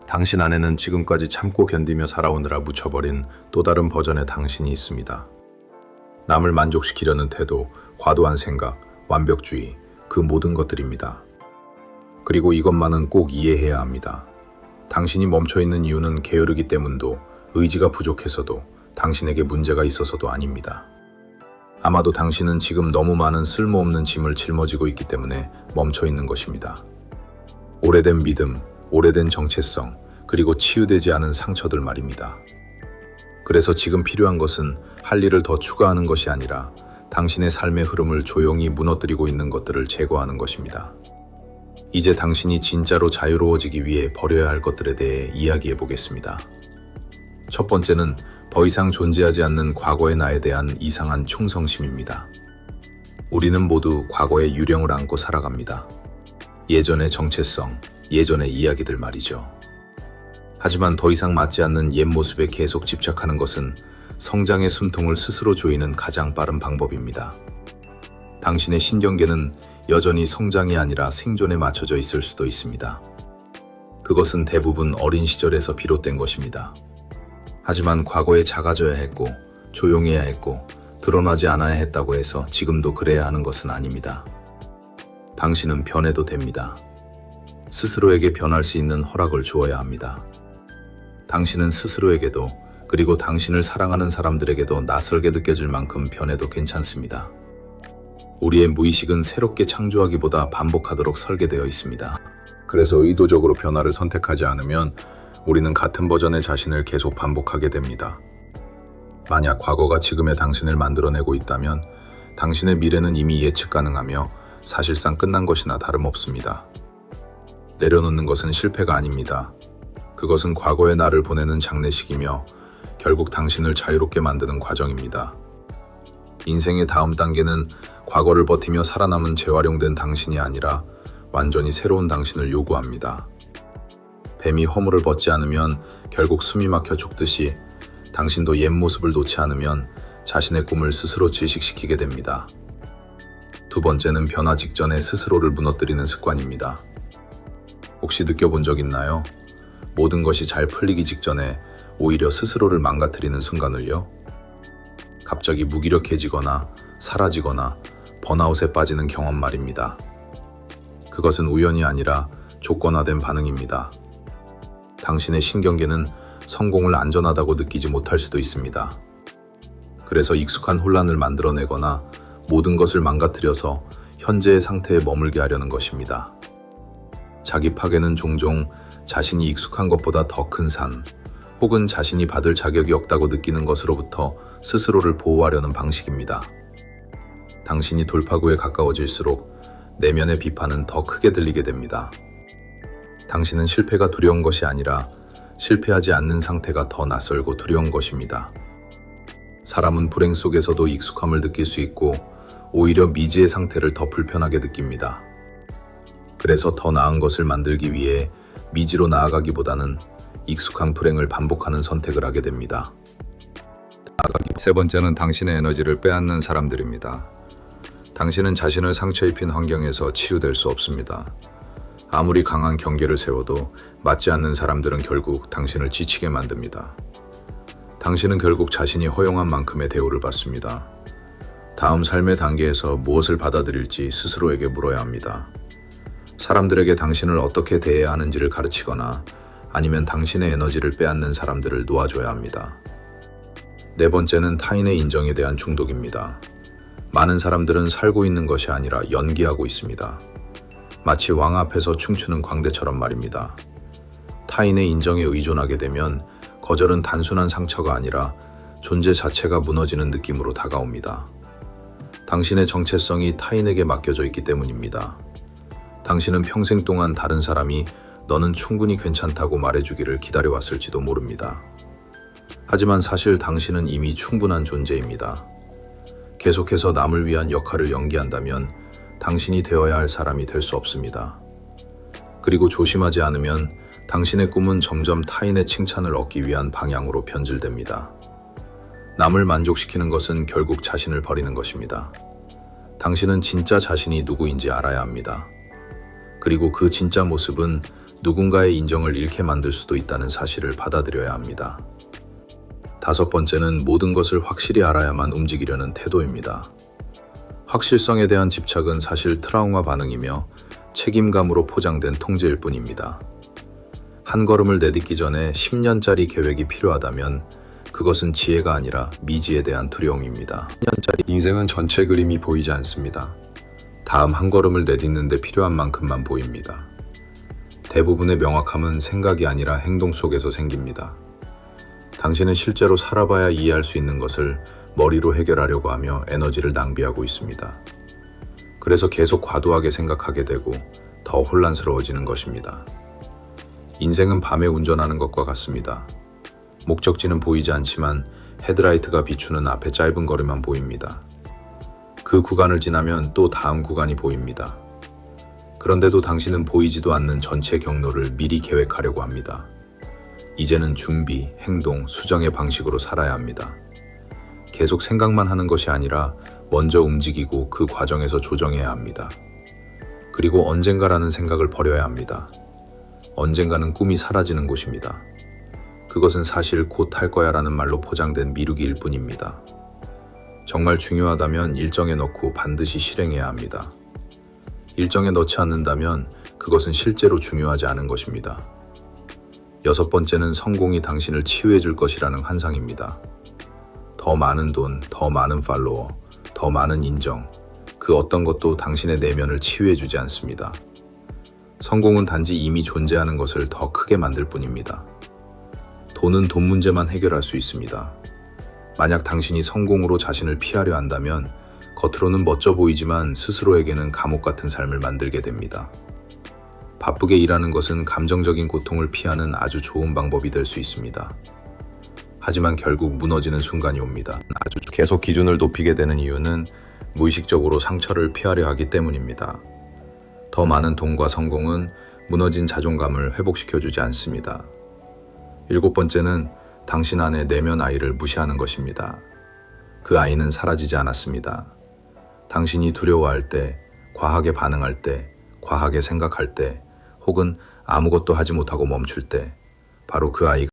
당신 안에는 지금까지 참고 견디며 살아오느라 묻혀버린 또 다른 버전의 당신이 있습니다. 남을 만족시키려는 태도, 과도한 생각, 완벽주의, 그 모든 것들입니다. 그리고 이것만은 꼭 이해해야 합니다. 당신이 멈춰있는 이유는 게으르기 때문도, 의지가 부족해서도, 당신에게 문제가 있어서도 아닙니다. 아마도 당신은 지금 너무 많은 쓸모없는 짐을 짊어지고 있기 때문에 멈춰있는 것입니다. 오래된 믿음, 오래된 정체성, 그리고 치유되지 않은 상처들 말입니다. 그래서 지금 필요한 것은 할 일을 더 추가하는 것이 아니라 당신의 삶의 흐름을 조용히 무너뜨리고 있는 것들을 제거하는 것입니다. 이제 당신이 진짜로 자유로워지기 위해 버려야 할 것들에 대해 이야기해 보겠습니다. 첫 번째는 더 이상 존재하지 않는 과거의 나에 대한 이상한 충성심입니다. 우리는 모두 과거의 유령을 안고 살아갑니다. 예전의 정체성, 예전의 이야기들 말이죠. 하지만 더 이상 맞지 않는 옛 모습에 계속 집착하는 것은 성장의 숨통을 스스로 조이는 가장 빠른 방법입니다. 당신의 신경계는 여전히 성장이 아니라 생존에 맞춰져 있을 수도 있습니다. 그것은 대부분 어린 시절에서 비롯된 것입니다. 하지만 과거에 작아져야 했고, 조용해야 했고, 드러나지 않아야 했다고 해서 지금도 그래야 하는 것은 아닙니다. 당신은 변해도 됩니다. 스스로에게 변할 수 있는 허락을 주어야 합니다. 당신은 스스로에게도, 그리고 당신을 사랑하는 사람들에게도 낯설게 느껴질 만큼 변해도 괜찮습니다. 우리의 무의식은 새롭게 창조하기보다 반복하도록 설계되어 있습니다. 그래서 의도적으로 변화를 선택하지 않으면 우리는 같은 버전의 자신을 계속 반복하게 됩니다. 만약 과거가 지금의 당신을 만들어내고 있다면 당신의 미래는 이미 예측 가능하며 사실상 끝난 것이나 다름없습니다. 내려놓는 것은 실패가 아닙니다. 그것은 과거의 나를 보내는 장례식이며 결국 당신을 자유롭게 만드는 과정입니다. 인생의 다음 단계는 과거를 버티며 살아남은 재활용된 당신이 아니라 완전히 새로운 당신을 요구합니다. 뱀이 허물을 벗지 않으면 결국 숨이 막혀 죽듯이 당신도 옛 모습을 놓지 않으면 자신의 꿈을 스스로 질식시키게 됩니다. 두 번째는 변화 직전에 스스로를 무너뜨리는 습관입니다. 혹시 느껴본 적 있나요? 모든 것이 잘 풀리기 직전에 오히려 스스로를 망가뜨리는 순간을요? 갑자기 무기력해지거나 사라지거나 번아웃에 빠지는 경험 말입니다. 그것은 우연이 아니라 조건화된 반응입니다. 당신의 신경계는 성공을 안전하다고 느끼지 못할 수도 있습니다. 그래서 익숙한 혼란을 만들어내거나 모든 것을 망가뜨려서 현재의 상태에 머물게 하려는 것입니다. 자기 파괴는 종종 자신이 익숙한 것보다 더 큰 산, 혹은 자신이 받을 자격이 없다고 느끼는 것으로부터 스스로를 보호하려는 방식입니다. 당신이 돌파구에 가까워질수록 내면의 비판은 더 크게 들리게 됩니다. 당신은 실패가 두려운 것이 아니라 실패하지 않는 상태가 더 낯설고 두려운 것입니다. 사람은 불행 속에서도 익숙함을 느낄 수 있고 오히려 미지의 상태를 더 불편하게 느낍니다. 그래서 더 나은 것을 만들기 위해 미지로 나아가기보다는 익숙한 불행을 반복하는 선택을 하게 됩니다. 세 번째는 당신의 에너지를 빼앗는 사람들입니다. 당신은 자신을 상처 입힌 환경에서 치유될 수 없습니다. 아무리 강한 경계를 세워도 맞지 않는 사람들은 결국 당신을 지치게 만듭니다. 당신은 결국 자신이 허용한 만큼의 대우를 받습니다. 다음 삶의 단계에서 무엇을 받아들일지 스스로에게 물어야 합니다. 사람들에게 당신을 어떻게 대해야 하는지를 가르치거나 아니면 당신의 에너지를 빼앗는 사람들을 놓아줘야 합니다. 네 번째는 타인의 인정에 대한 중독입니다. 많은 사람들은 살고 있는 것이 아니라 연기하고 있습니다. 마치 왕 앞에서 춤추는 광대처럼 말입니다. 타인의 인정에 의존하게 되면 거절은 단순한 상처가 아니라 존재 자체가 무너지는 느낌으로 다가옵니다. 당신의 정체성이 타인에게 맡겨져 있기 때문입니다. 당신은 평생 동안 다른 사람이 너는 충분히 괜찮다고 말해주기를 기다려왔을지도 모릅니다. 하지만 사실 당신은 이미 충분한 존재입니다. 계속해서 남을 위한 역할을 연기한다면 당신이 되어야 할 사람이 될 수 없습니다. 그리고 조심하지 않으면 당신의 꿈은 점점 타인의 칭찬을 얻기 위한 방향으로 변질됩니다. 남을 만족시키는 것은 결국 자신을 버리는 것입니다. 당신은 진짜 자신이 누구인지 알아야 합니다. 그리고 그 진짜 모습은 누군가의 인정을 잃게 만들 수도 있다는 사실을 받아들여야 합니다. 다섯 번째는 모든 것을 확실히 알아야만 움직이려는 태도입니다. 확실성에 대한 집착은 사실 트라우마 반응이며 책임감으로 포장된 통제일 뿐입니다. 한 걸음을 내딛기 전에 10년짜리 계획이 필요하다면 그것은 지혜가 아니라 미지에 대한 두려움입니다. 10년짜리 인생은 전체 그림이 보이지 않습니다. 다음 한 걸음을 내딛는데 필요한 만큼만 보입니다. 대부분의 명확함은 생각이 아니라 행동 속에서 생깁니다. 당신은 실제로 살아봐야 이해할 수 있는 것을 머리로 해결하려고 하며 에너지를 낭비하고 있습니다. 그래서 계속 과도하게 생각하게 되고 더 혼란스러워지는 것입니다. 인생은 밤에 운전하는 것과 같습니다. 목적지는 보이지 않지만 헤드라이트가 비추는 앞에 짧은 거리만 보입니다. 그 구간을 지나면 또 다음 구간이 보입니다. 그런데도 당신은 보이지도 않는 전체 경로를 미리 계획하려고 합니다. 이제는 준비, 행동, 수정의 방식으로 살아야 합니다. 계속 생각만 하는 것이 아니라 먼저 움직이고 그 과정에서 조정해야 합니다. 그리고 언젠가라는 생각을 버려야 합니다. 언젠가는 꿈이 사라지는 곳입니다. 그것은 사실 곧 할 거야라는 말로 포장된 미루기일 뿐입니다. 정말 중요하다면 일정에 넣고 반드시 실행해야 합니다. 일정에 넣지 않는다면 그것은 실제로 중요하지 않은 것입니다. 여섯 번째는 성공이 당신을 치유해 줄 것이라는 환상입니다. 더 많은 돈, 더 많은 팔로워, 더 많은 인정, 그 어떤 것도 당신의 내면을 치유해 주지 않습니다. 성공은 단지 이미 존재하는 것을 더 크게 만들 뿐입니다. 돈은 돈 문제만 해결할 수 있습니다. 만약 당신이 성공으로 자신을 피하려 한다면 겉으로는 멋져 보이지만 스스로에게는 감옥 같은 삶을 만들게 됩니다. 바쁘게 일하는 것은 감정적인 고통을 피하는 아주 좋은 방법이 될 수 있습니다. 하지만 결국 무너지는 순간이 옵니다. 계속 기준을 높이게 되는 이유는 무의식적으로 상처를 피하려 하기 때문입니다. 더 많은 돈과 성공은 무너진 자존감을 회복시켜주지 않습니다. 일곱 번째는 당신 안의 내면 아이를 무시하는 것입니다. 그 아이는 사라지지 않았습니다. 당신이 두려워할 때, 과하게 반응할 때, 과하게 생각할 때, 혹은 아무것도 하지 못하고 멈출 때, 바로 그 아이가